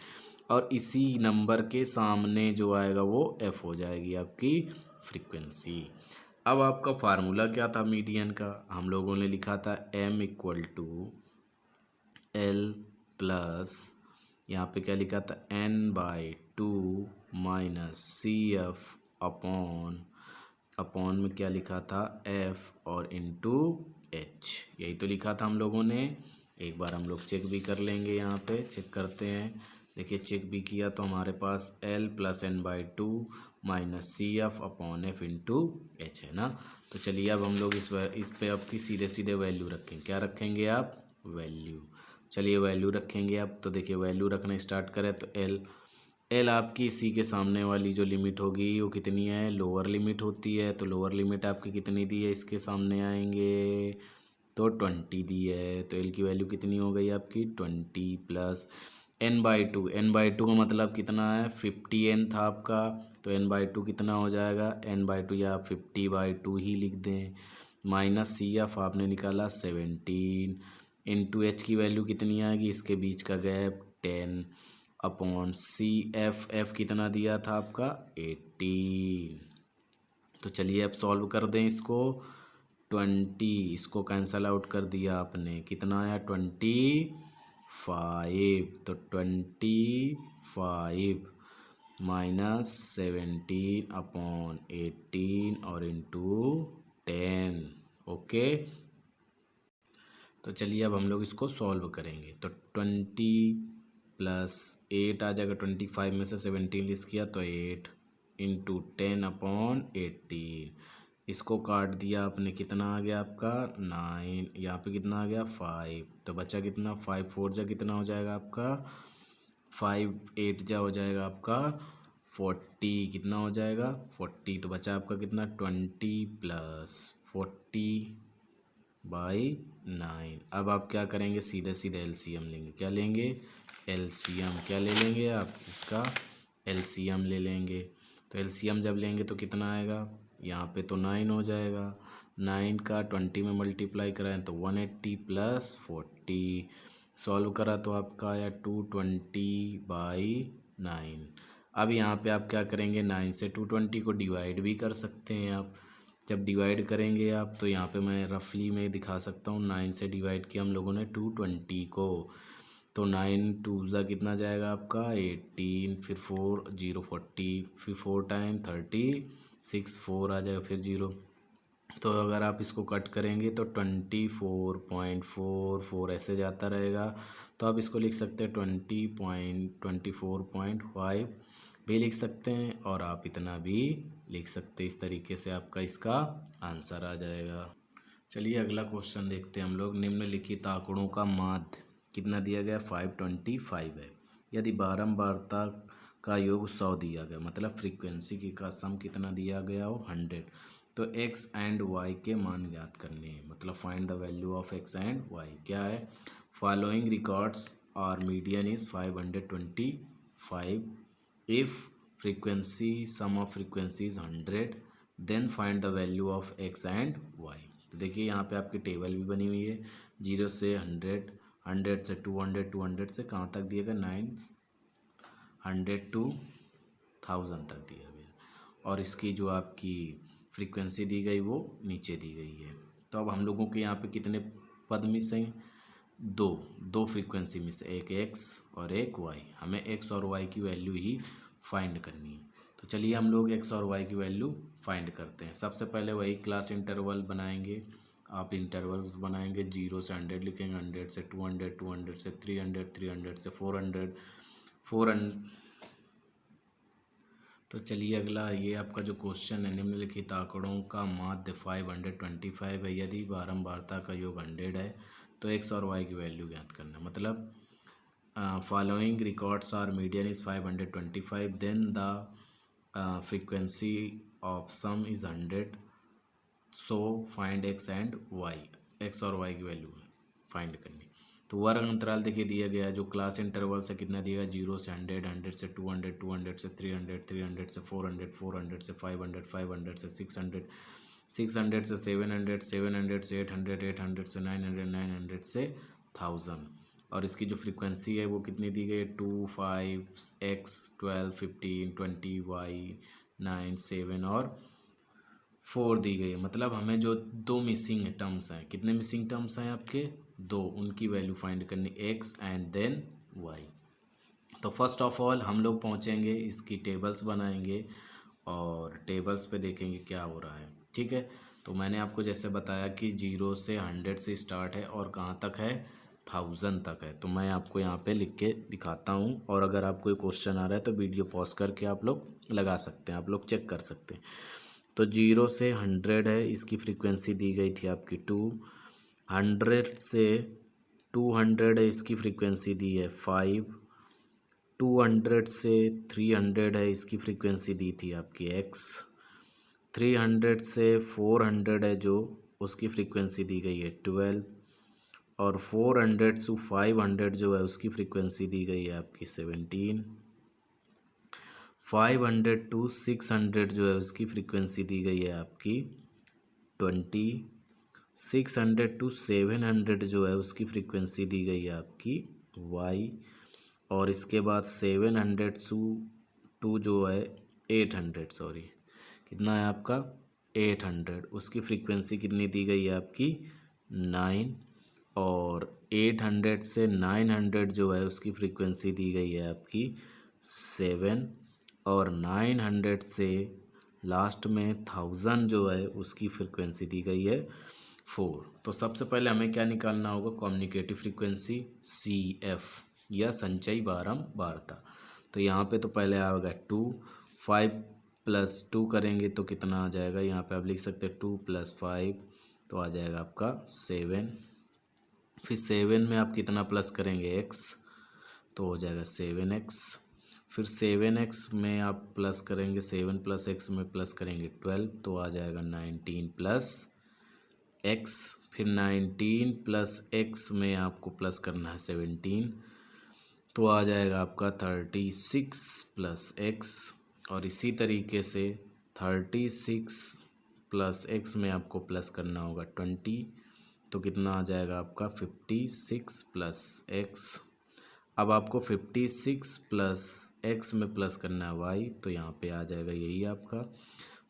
और इसी नंबर के सामने जो आएगा वो F हो जाएगी आपकी फ्रीक्वेंसी। अब आपका फार्मूला क्या था मीडियन का, हम लोगों ने लिखा था M = L प्लस यहाँ पे क्या लिखा था n/2 माइनस CF अपॉन में क्या लिखा था F और इंटू H, यही तो लिखा था हम लोगों ने। एक बार हम लोग चेक भी कर लेंगे, यहाँ पे चेक करते हैं। देखिए चेक भी किया तो हमारे पास L + n/2 minus CF upon F into H है ना। तो चलिए अब हम लोग इस पे आपकी सीधे सीधे वैल्यू रखेंगे। क्या रखेंगे आप, वैल्यू। चलिए वैल्यू रखेंगे अब। तो देखिए वैल्यू रखना स्टार्ट करें तो L आपकी इसी के सामने वाली जो लिमिट होगी वो कितनी है, लोअर लिमिट होती है। तो लोअर लिमिट आपकी कितनी दी है, इसके सामने आएंगे तो 20 दी है। तो L की वैल्यू कितनी हो गई आपकी 20 प्लस n/2, n/2 का मतलब कितना है 50n था आपका, तो n/2 कितना हो जाएगा n/2, या आप 50/2 ही लिख दें। माइनस सी एफ आपने निकाला 17 इंटू एच की वैल्यू कितनी आएगी, इसके बीच का गैप 10 अपॉन सी एफ कितना दिया था आपका 18। तो चलिए अब सॉल्व कर दें इसको। 20 इसको कैंसल आउट कर दिया आपने, कितना आया 25। तो 25 माइनस 17 अपॉन 18 और इंटू 10। ओके, तो चलिए अब हम लोग इसको सॉल्व करेंगे। तो 20 + 8 आ जाएगा, 25 में से 17 लिस्ट किया तो 8 इंटू 10 अपॉन 18। इसको काट दिया आपने, कितना आ गया आपका 9, यहाँ पे कितना आ गया 5, तो बचा कितना 5 4 जा कितना हो जाएगा आपका 5 8 जा हो जाएगा आपका 40, कितना हो जाएगा 40। तो बचा आपका कितना 20 + 40/9। अब आप क्या करेंगे, सीधे सीधे एलसीएम लेंगे। क्या लेंगे, एलसीएम। क्या ले लेंगे आप, इसका एलसीएम ले लेंगे। तो एलसीएम जब लेंगे तो कितना आएगा, यहाँ पे तो 9 हो जाएगा, 9 का 20 में मल्टीप्लाई कराएं तो 180 + 40 सॉल्व करा तो आपका आया 220/9। अब यहाँ पे आप क्या करेंगे, 9 से 220 को डिवाइड भी कर सकते हैं आप। जब डिवाइड करेंगे आप तो यहाँ पे मैं रफली में दिखा सकता हूँ, 9 से डिवाइड किया हम लोगों ने 220 को, तो 9 2 ज़ा कितना जाएगा आपका 18, फिर 4 0 40, फिर 4 टाइम 36 4 आ जाएगा, फिर 0। तो अगर आप इसको कट करेंगे तो 24.44 ऐसे जाता रहेगा। तो आप इसको लिख सकते हैं 20.24.5 भी लिख सकते हैं, और आप इतना भी लिख सकते हैं। इस तरीके से आपका इसका आंसर आ जाएगा। चलिए अगला क्वेश्चन देखते हैं हम लोग। निम्नलिखित आंकड़ों का माध्य कितना दिया गया 525 है। यदि बारंबारता का योग 100 दिया गया, मतलब फ्रीक्वेंसी की का सम कितना दिया गया हो 100, तो x एंड y के मान ज्ञात करने हैं। मतलब find the value of x and y। क्या है, फॉलोइंग रिकॉर्ड्स और median is 525। If frequency sum of frequency is 100 then find the value of x and y। तो देखिए यहाँ पे आपकी टेबल भी बनी हुई है, 0 से 100, 100 से 200, 200 से कहाँ तक दिया गया 900 to 1000 तक दिया गया, और इसकी जो आपकी फ्रीक्वेंसी दी गई वो नीचे दी गई है। तो अब हम लोगों के यहाँ पे कितने पद मिस हैं, दो फ्रीक्वेंसी मिस, एक एक्स और एक वाई। हमें एक्स और वाई की वैल्यू ही फाइंड करनी है। तो चलिए हम लोग एक्स और वाई की वैल्यू फाइंड करते हैं। सबसे पहले वही क्लास इंटरवल बनाएंगे। आप इंटरवल्स बनाएंगे, 0 से 100 लिखेंगे, 100 से 200, 200 से 300, 300 से 400, 400। तो चलिए अगला, ये आपका जो क्वेश्चन है, निम्नलिखित आंकड़ों का माध्य 525 है। यदि बारंबारता का योग 100 है तो एक्स और वाई की वैल्यू ज्ञात करना। मतलब following records are median is 525 then the frequency of sum is 100, so find x and y. X और वाई की वैल्यू फाइंड करनी। तो वर्ग अंतराल देखिए दिया गया है, जो क्लास इंटरवल से कितना दिया गया 0 से 100, 100 से 200, 200 से 300, 300 से 400, 400 से 500, 500 से 600, 600 से 700, 700 से 800, 800 से 900, 900 से 1000। और इसकी जो फ्रीक्वेंसी है वो कितनी दी गई है 2 5 x 12 15 20 y 9 7 और 4 दी गई है। मतलब हमें जो दो मिसिंग टर्म्स हैं, कितने मिसिंग टर्म्स हैं आपके, दो, उनकी वैल्यू फाइंड करनी, एक्स एंड देन वाई। तो फर्स्ट ऑफ ऑल हम लोग पहुंचेंगे, इसकी टेबल्स बनाएंगे और टेबल्स पे देखेंगे क्या हो रहा है। ठीक है, तो मैंने आपको जैसे बताया कि 0 से 100 से स्टार्ट है और कहाँ तक है 1000 तक है। तो मैं आपको यहाँ पे लिख के दिखाता हूँ, और अगर आपको कोई क्वेश्चन आ रहा है तो वीडियो पॉज करके आप लोग लगा सकते हैं, आप लोग चेक कर सकते हैं। तो 0 से 100 है, इसकी फ्रीक्वेंसी दी गई थी आपकी 2। 100 से 200 है, इसकी फ्रीक्वेंसी दी है 5। 200 से 300 है, इसकी फ्रीक्वेंसी दी थी आपकी x। 300 से 400 है जो, उसकी फ्रीक्वेंसी दी गई है 12। और 400 से 500 जो है उसकी फ्रीक्वेंसी दी गई है आपकी 17। 500 to 600 जो है उसकी फ्रीक्वेंसी दी गई है आपकी 20। 600 to 700 जो है उसकी फ्रीक्वेंसी दी गई है आपकी y, और इसके बाद 700 टू जो है 800, सॉरी कितना है आपका 800, उसकी फ्रीक्वेंसी कितनी दी गई है आपकी 9, और 800 से 900 जो है उसकी फ्रीक्वेंसी दी गई है आपकी 7, और 900 से लास्ट में 1000 जो है उसकी फ्रीक्वेंसी दी गई है 4। तो सबसे पहले हमें क्या निकालना होगा, कम्युनिकेटिव फ्रीक्वेंसी CF या संचयी बारंबारता। तो यहाँ पे तो पहले आएगा 2, 5 + 2 करेंगे तो कितना आ जाएगा, यहाँ पे आप लिख सकते हैं 2 + 5 तो आ जाएगा आपका 7। फिर 7 में आप कितना प्लस करेंगे x, तो हो जाएगा 7x। फिर 7x में आप प्लस करेंगे, 7 + x में प्लस करेंगे 12 तो आ जाएगा 19 + x। फिर 19 + x में आपको प्लस करना है 17 तो आ जाएगा आपका 36 + x, और इसी तरीके से 36 + x में आपको प्लस करना होगा 20 तो कितना आ जाएगा आपका 56 + x। अब आपको 56 + x में प्लस करना है y, तो यहाँ पे आ जाएगा यही आपका।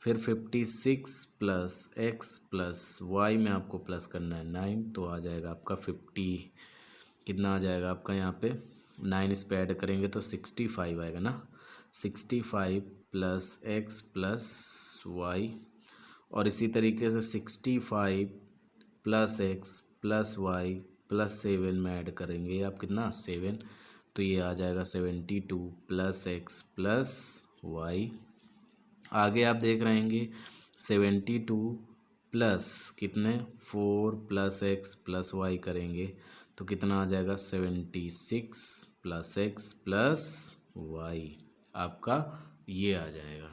फिर 56 + x + y में आपको प्लस करना है 9 तो आ जाएगा आपका 50, कितना आ जाएगा आपका यहाँ पे 9 इस पे ऐड करेंगे तो 65 आएगा ना, 65 + x + y, और इसी तरीके से 65 + x + y + 7 में ऐड करेंगे आप कितना 7, तो ये आ जाएगा 72 + x + y। आगे आप देख रहे हैं 72 प्लस कितने 4 + x + y करेंगे तो कितना आ जाएगा 76 + x + y, आपका ये आ जाएगा।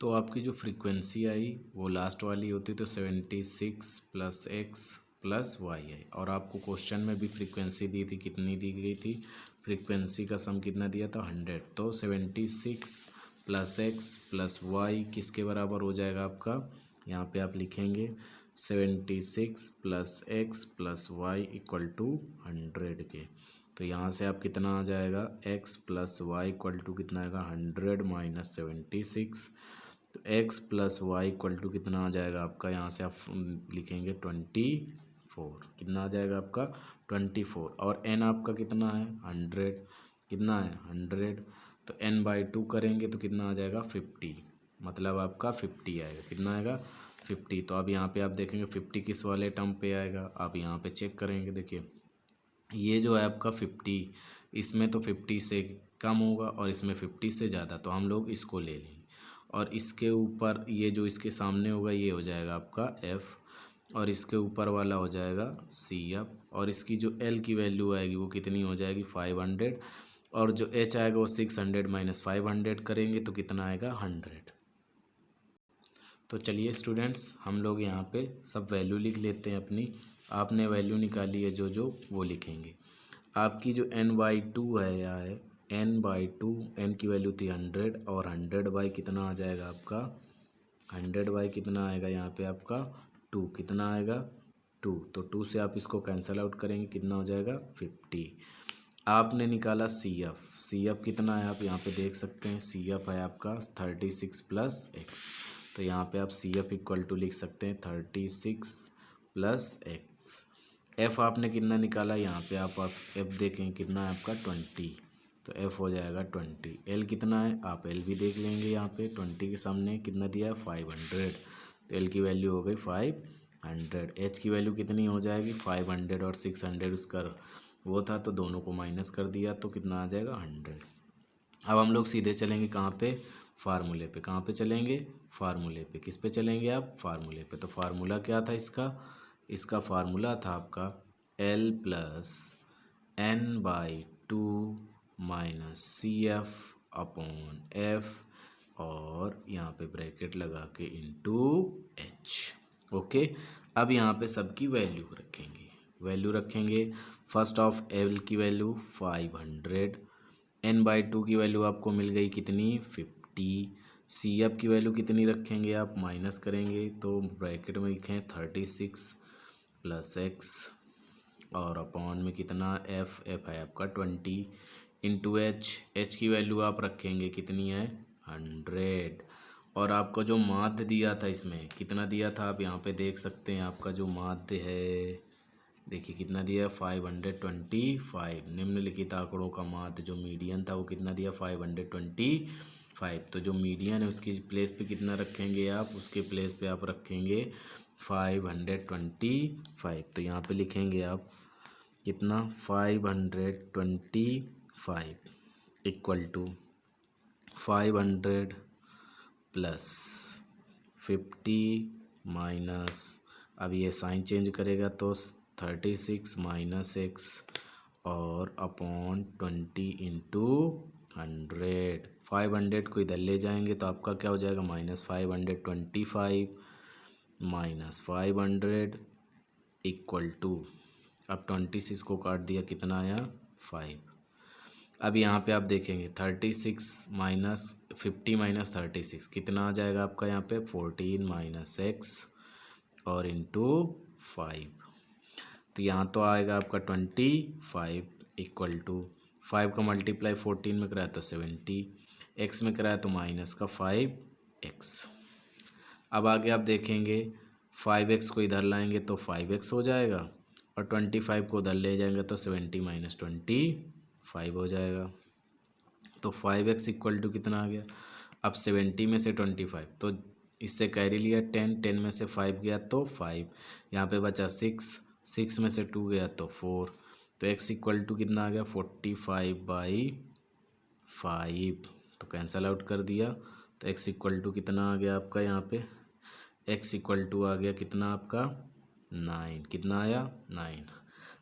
तो आपकी जो फ्रीक्वेंसी आई वो लास्ट वाली होती तो 76 + x + y है, और आपको क्वेश्चन में भी फ्रीक्वेंसी दी थी, कितनी दी गई थी, फ्रीक्वेंसी का सम कितना दिया था 100, तो 76 + x + y किसके बराबर हो जाएगा आपका, यहाँ पे आप लिखेंगे 76 + x + y = 100 के। तो यहाँ से आप कितना आ जाएगा x + y = कितना आएगा 100 - 76, तो x + y = कितना आ जाएगा आपका, यहाँ से आप लिखेंगे 24, कितना आ जाएगा आपका 24, और n आपका कितना है 100, कितना है 100, तो n/2 करेंगे तो कितना आ जाएगा 50, मतलब आपका 50 आएगा, कितना आएगा 50। तो अब यहाँ पे आप देखेंगे 50 किस वाले टर्म पे आएगा, आप यहाँ पे चेक करेंगे, देखिए ये जो है आपका 50, इसमें तो 50 से कम होगा और इसमें 50 से ज़्यादा, तो हम लोग इसको ले लेंगे, और इसके ऊपर ये जो इसके सामने होगा ये हो जाएगा आपका f, और इसके ऊपर वाला हो जाएगा CF, और इसकी जो L की वैल्यू आएगी वो कितनी हो जाएगी 500, और जो H आएगा वो 600 - 500 करेंगे तो कितना आएगा 100। तो चलिए स्टूडेंट्स हम लोग यहाँ पे सब वैल्यू लिख लेते हैं अपनी, आपने वैल्यू निकाली है जो वो लिखेंगे। आपकी जो n/2 है यहाँ है n/2, n की वैल्यू थी 100, और 100 कितना आ जाएगा आपका 100 कितना आएगा यहाँ पे आपका 2, कितना आएगा 2, तो 2 से आप इसको कैंसिल आउट करेंगे कितना हो जाएगा 50। आपने निकाला CF कितना है आप यहाँ पे देख सकते हैं, CF है आपका 36 + x, तो यहाँ पे आप CF = लिख सकते हैं 36 + x। F आपने कितना निकाला, यहाँ पे आप F देखें कितना है आपका 20, तो F हो जाएगा 20। L कितना है आप L भी देख लेंगे, यहाँ पे 20 के सामने कितना दिया है 500, तो L की वैल्यू हो गई 500। H की वैल्यू कितनी हो जाएगी 500 और 600 उसका वो था, तो दोनों को माइनस कर दिया तो कितना आ जाएगा 100। अब हम लोग सीधे चलेंगे कहाँ पे, फार्मूले पे। कहाँ पे चलेंगे, फार्मूले पे। किस पे चलेंगे आप, फार्मूले पे। तो फार्मूला क्या था इसका फार्मूला था आपका L + n/2 - CF / F, और यहाँ पे ब्रैकेट लगा के इंटू H। ओके, अब यहाँ पे सबकी वैल्यू रखेंगे। फर्स्ट ऑफ L की वैल्यू 500, n/2 की वैल्यू आपको मिल गई कितनी 50, सी एफ की वैल्यू कितनी रखेंगे आप, माइनस करेंगे तो ब्रैकेट में लिखें 36 + x और अपॉन में कितना एफ है आपका 20 इंटू एच की वैल्यू आप रखेंगे कितनी है 100। और आपका जो माध्य दिया था इसमें कितना दिया था आप यहाँ पे देख सकते हैं, आपका जो माध्य है देखिए कितना दिया है 525। निम्नलिखित आंकड़ों का माध्य जो मीडियन था वो कितना दिया 525। तो जो मीडियन है उसकी प्लेस पे कितना रखेंगे आप, उसके प्लेस पे आप रखेंगे 525। तो यहाँ पे लिखेंगे आप कितना 525 इक्वल टू 500 + 50 माइनस, अब ये साइन चेंज करेगा तो 36 - x और अपॉन 20 इंटू 100। 500 को इधर ले जाएंगे तो आपका क्या हो जाएगा -525 - 500 इक्वल टू, अब 26 को काट दिया कितना आया 5। अब यहाँ पे आप देखेंगे 36 - 50 - 36 कितना आ जाएगा आपका यहाँ पे 14 - x और इंटू 5। तो यहाँ तो आएगा आपका 25 इक्वल टू 5 का मल्टीप्लाई 14 में कराया तो 70, x में कराया तो -5x। अब आगे आप देखेंगे 5x को इधर लाएंगे तो 5x हो जाएगा और 25 को उधर ले जाएंगे तो 70 - 25 हो जाएगा। तो 5x इक्वल टू कितना आ गया, अब 70 में से 25 तो इससे कैरी लिया 10 में से 5 गया तो 5, यहाँ पे बचा 6 में से 2 गया तो 4। तो x इक्वल टू कितना आ गया 45/5। तो कैंसल आउट कर दिया तो x इक्वल टू कितना आ गया आपका, यहाँ पे x इक्वल टू आ गया कितना आपका 9। कितना आया 9।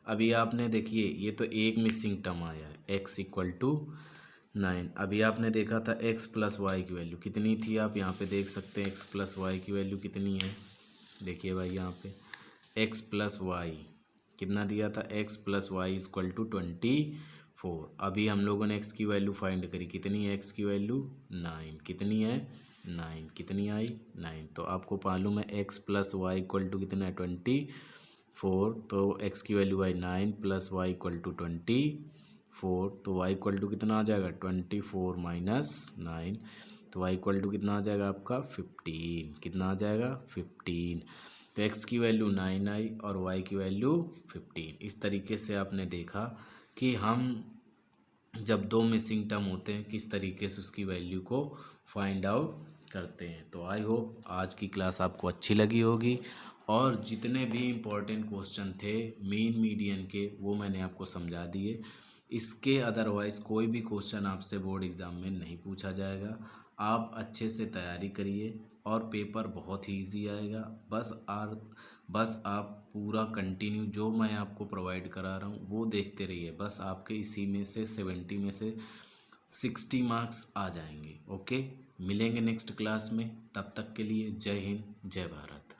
अभी आपने देखिए ये तो एक मिसिंग टर्म आया है x इक्वल टू 9। अभी आपने देखा था x + y की वैल्यू कितनी थी, आप यहाँ पे देख सकते हैं x + y की वैल्यू कितनी है। देखिए भाई यहाँ पे x + y कितना दिया था, x + y इक्वल टू 24। अभी हम लोगों ने x की वैल्यू फाइंड करी, कितनी है x की वैल्यू 9, कितनी है 9, कितनी आई 9। तो आपको मालूम है x + y इक्वल टू कितना है 24। तो x की वैल्यू आई 9 + y इक्वल टू 24। तो y इक्वल टू कितना आ जाएगा 24 - 9। तो y इक्वल टू कितना आ जाएगा आपका 15। कितना आ जाएगा 15। तो x की वैल्यू 9 आई और y की वैल्यू 15। इस तरीके से आपने देखा कि हम जब दो मिसिंग टर्म होते हैं किस तरीके से उसकी वैल्यू को फाइंड आउट करते हैं। तो आई होप आज की क्लास आपको अच्छी लगी होगी और जितने भी इम्पोर्टेंट क्वेश्चन थे मीन मीडियन के वो मैंने आपको समझा दिए। इसके अदरवाइज़ कोई भी क्वेश्चन आपसे बोर्ड एग्ज़ाम में नहीं पूछा जाएगा। आप अच्छे से तैयारी करिए और पेपर बहुत ही ईजी आएगा। बस आप पूरा कंटिन्यू जो मैं आपको प्रोवाइड करा रहा हूँ वो देखते रहिए, बस आपके इसी में से 70 में से 60 मार्क्स आ जाएंगे। ओके, मिलेंगे नेक्स्ट क्लास में, तब तक के लिए जय हिंद जय भारत।